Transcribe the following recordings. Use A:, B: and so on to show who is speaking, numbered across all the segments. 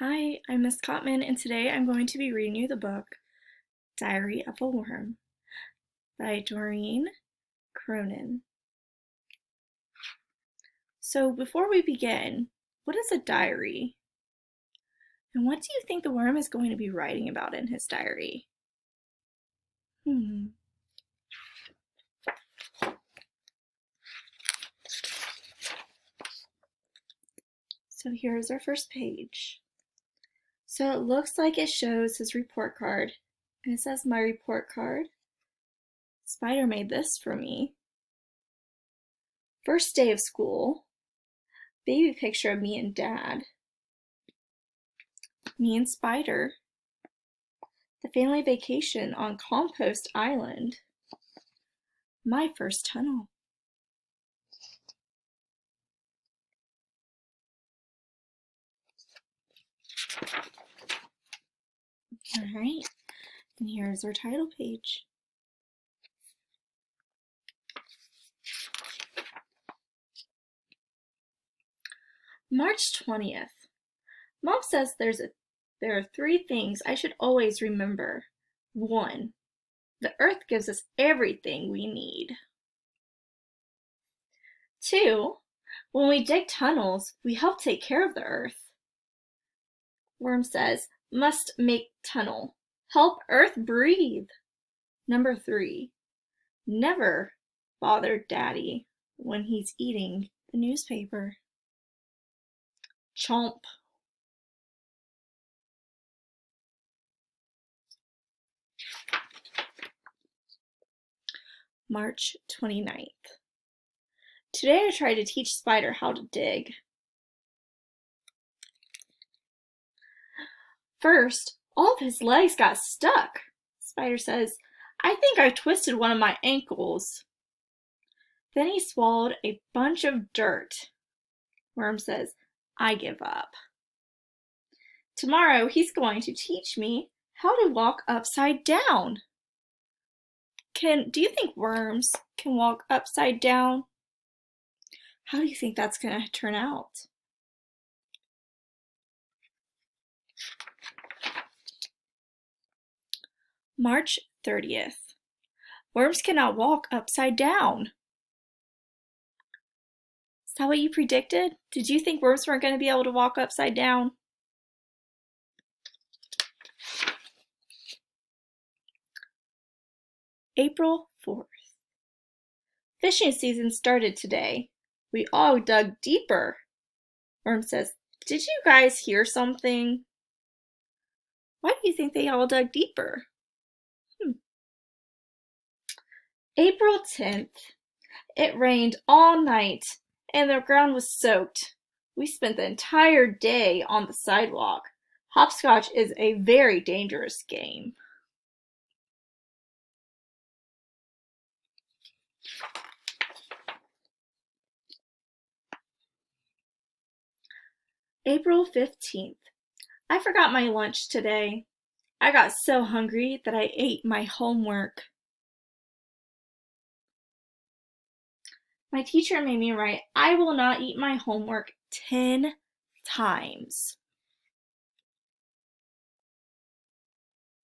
A: Hi, I'm Miss Cotman, and today I'm going to be reading you the book Diary of a Worm by Doreen Cronin. So before we begin, what is a diary? And what do you think the worm is going to be writing about in his diary? So here's our first page. So it looks like it shows his report card. And it says, "My report card. Spider made this for me. First day of school. Baby picture of me and Dad. Me and Spider. The family vacation on Compost Island. My first tunnel." All right, and here's our title page. March 20th. Mom says there are 3 things I should always remember. 1. The earth gives us everything we need. 2. When we dig tunnels, we help take care of the earth. Worm says, must make tunnel. Help earth breathe. Number 3. Never bother Daddy when he's eating the newspaper. Chomp. March 29th. Today I tried to teach Spider how to dig. First, all of his legs got stuck. Spider says, I think I twisted one of my ankles. Then he swallowed a bunch of dirt. Worm says, I give up. Tomorrow he's going to teach me how to walk upside down. Do you think worms can walk upside down? How do you think that's going to turn out? March 30th. Worms cannot walk upside down. Is that what you predicted? Did you think worms weren't going to be able to walk upside down? April 4th. Fishing season started today. We all dug deeper. Worm says, did you guys hear something? Why do you think they all dug deeper? April 10th. It rained all night and the ground was soaked. We spent the entire day on the sidewalk. Hopscotch is a very dangerous game. April 15th. I forgot my lunch today. I got so hungry that I ate my homework. My teacher made me write, I will not eat my homework 10 times.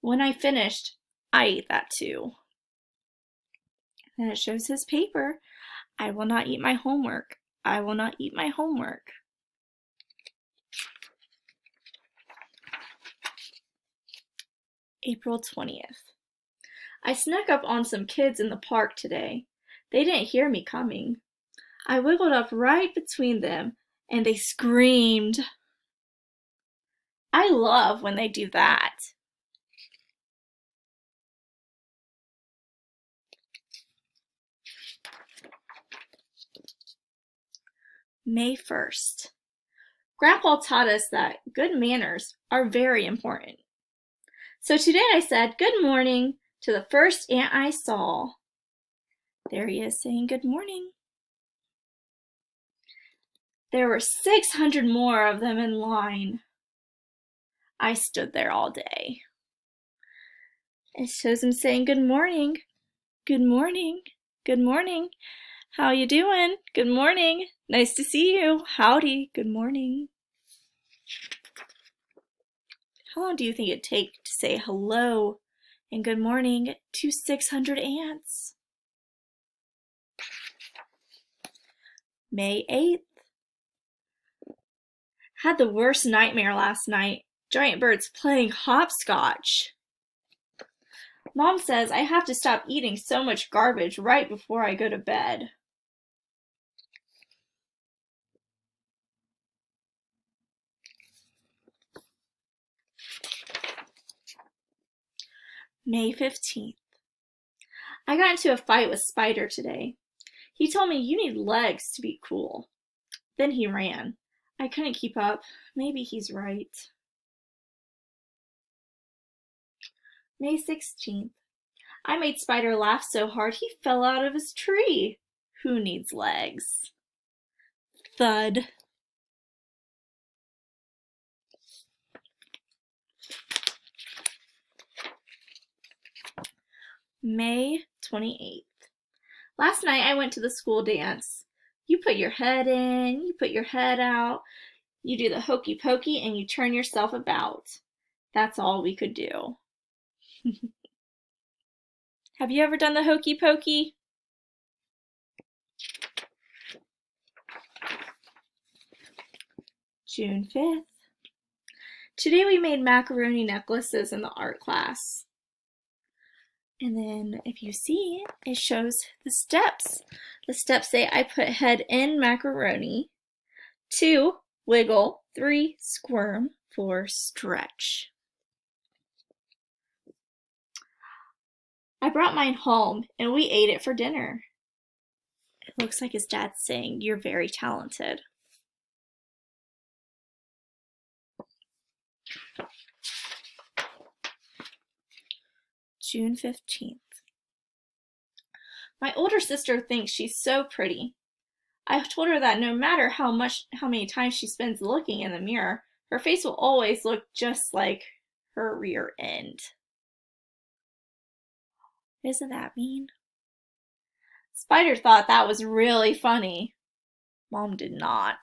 A: When I finished, I ate that too. Then it shows his paper. I will not eat my homework. I will not eat my homework. April 20th. I snuck up on some kids in the park today. They didn't hear me coming. I wiggled up right between them and they screamed. I love when they do that. May 1st. Grandpa taught us that good manners are very important. So today I said good morning to the first ant I saw. There he is saying good morning. There were 600 more of them in line. I stood there all day. It shows him saying good morning. Good morning. Good morning. How you doing? Good morning. Nice to see you. Howdy. Good morning. How long do you think it'd take to say hello and good morning to 600 ants? May 8th. Had the worst nightmare last night. Giant birds playing hopscotch. Mom says I have to stop eating so much garbage right before I go to bed. May 15th. I got into a fight with Spider today. He told me you need legs to be cool. Then he ran. I couldn't keep up. Maybe he's right. May 16th. I made Spider laugh so hard he fell out of his tree. Who needs legs? Thud. May 28th. Last night I went to the school dance. You put your head in, you put your head out, you do the hokey pokey, and you turn yourself about. That's all we could do. Have you ever done the hokey pokey? June 5th. Today we made macaroni necklaces in the art class. And then if you see, it shows the steps. The steps say I put head in macaroni, 2, wiggle, 3, squirm, 4, stretch. I brought mine home and we ate it for dinner. It looks like his dad's saying, "You're very talented." June 15th. My older sister thinks she's so pretty. I told her that no matter how many times she spends looking in the mirror, her face will always look just like her rear end. Isn't that mean? Spider thought that was really funny. Mom did not.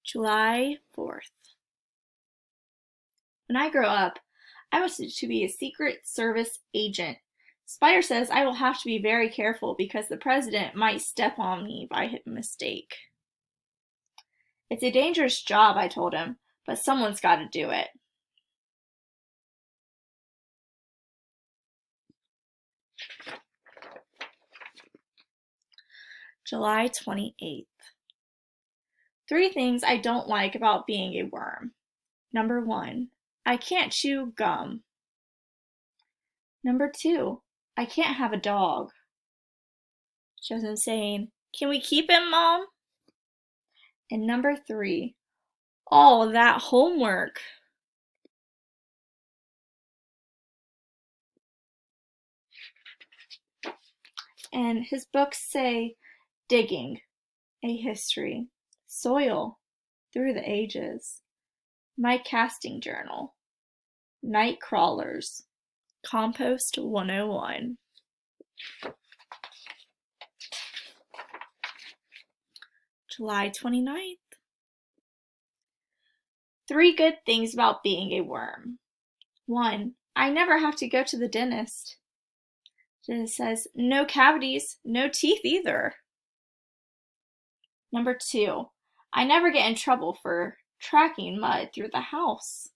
A: July 4th. When I grow up, I want to be a Secret Service agent. Spider says I will have to be very careful because the president might step on me by mistake. It's a dangerous job, I told him, but someone's got to do it. July 28th. 3 things I don't like about being a worm. Number 1, I can't chew gum. Number 2, I can't have a dog. Shows him saying, "Can we keep him, Mom?" And number 3, all of that homework. And his books say, digging, a history, soil, through the ages, my casting journal, night crawlers, compost 101. July 29th. 3 good things about being a worm. 1, I never have to go to the dentist. It says no cavities, no teeth either. Number 2, I never get in trouble for tracking mud through the house.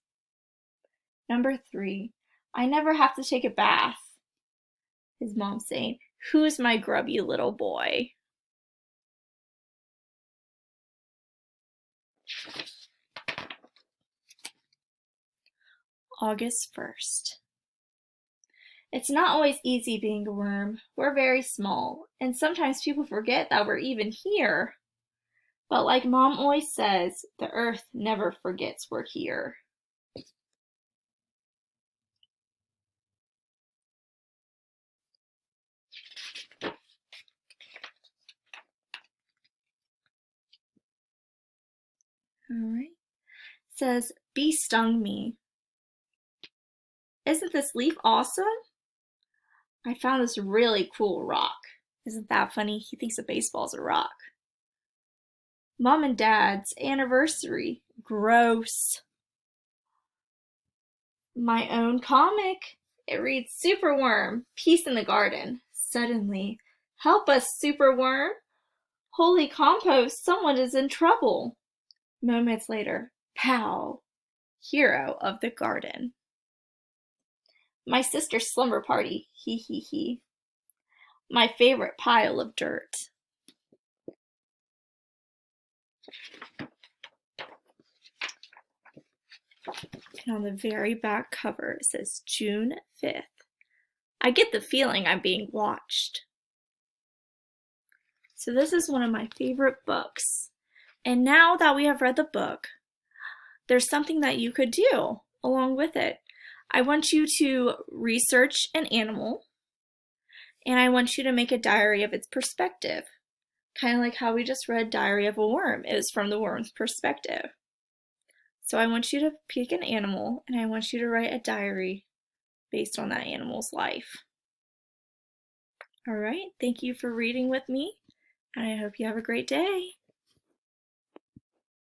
A: Number 3, I never have to take a bath. His mom saying, "Who's my grubby little boy?" August 1st. It's not always easy being a worm. We're very small, and sometimes people forget that we're even here. But like Mom always says, the earth never forgets we're here. Alright. It says, "Bee stung me." Isn't this leaf awesome? I found this really cool rock. Isn't that funny? He thinks a baseball's a rock. Mom and Dad's anniversary. Gross. My own comic. It reads Superworm, peace in the garden. Suddenly, help us, Superworm. Holy compost, someone is in trouble. Moments later, pow, hero of the garden. My sister's slumber party, he he he. My favorite pile of dirt. And on the very back cover, it says June 5th. I get the feeling I'm being watched. So this is one of my favorite books. And now that we have read the book, there's something that you could do along with it. I want you to research an animal, and I want you to make a diary of its perspective. Kind of like how we just read Diary of a Worm. It was from the worm's perspective. So I want you to pick an animal, and I want you to write a diary based on that animal's life. All right, thank you for reading with me, and I hope you have a great day.